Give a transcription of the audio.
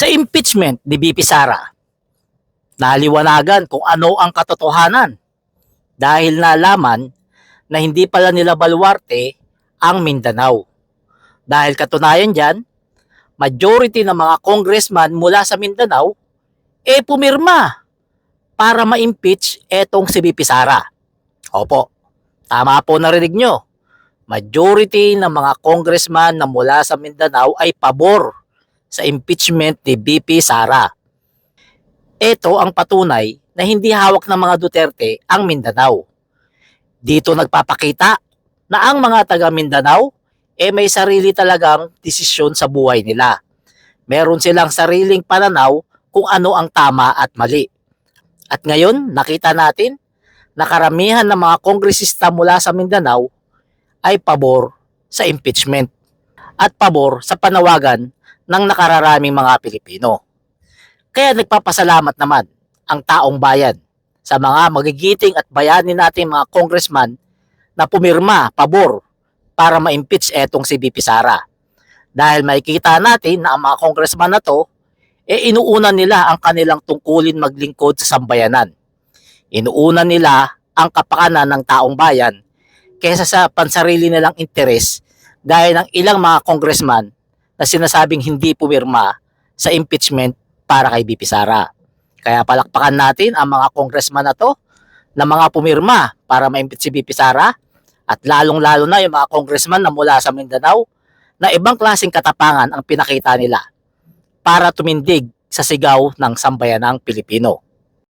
Sa impeachment ni VP Sara, naliwanagan kung ano ang katotohanan dahil nalaman na hindi pala nila baluarte ang Mindanao. Dahil katunayan dyan, majority ng mga congressman mula sa Mindanao pumirma para ma-impeach etong si VP Sara. Opo, tama po narinig nyo. Majority ng mga congressman na mula sa Mindanao ay pabor sa impeachment ni VP Sara. Ito ang patunay na hindi hawak ng mga Duterte ang Mindanao. Dito nagpapakita na ang mga taga Mindanao may sarili talagang desisyon sa buhay nila. Meron silang sariling pananaw kung ano ang tama at mali. At ngayon, nakita natin na karamihan ng mga kongresista mula sa Mindanao ay pabor sa impeachment at pabor sa panawagan ng nakararaming mga Pilipino. Kaya nagpapasalamat naman ang taong bayan sa mga magigiting at bayani nating mga congressman na pumirma pabor para ma-impeach etong si VP Sara. Dahil makikita natin na ang mga congressman na to, inuuna nila ang kanilang tungkulin maglingkod sa sambayanan. Inuuna nila ang kapakanan ng taong bayan kaysa sa pansarili nilang interes gaya ng ilang mga congressman na sinasabing hindi pumirma sa impeachment para kay VP Sara. Kaya palakpakan natin ang mga congressman na to na mga pumirma para ma-impeach si VP Sara at lalong-lalo na yung mga congressman na mula sa Mindanao na ibang klaseng katapangan ang pinakita nila para tumindig sa sigaw ng sambayanang Pilipino.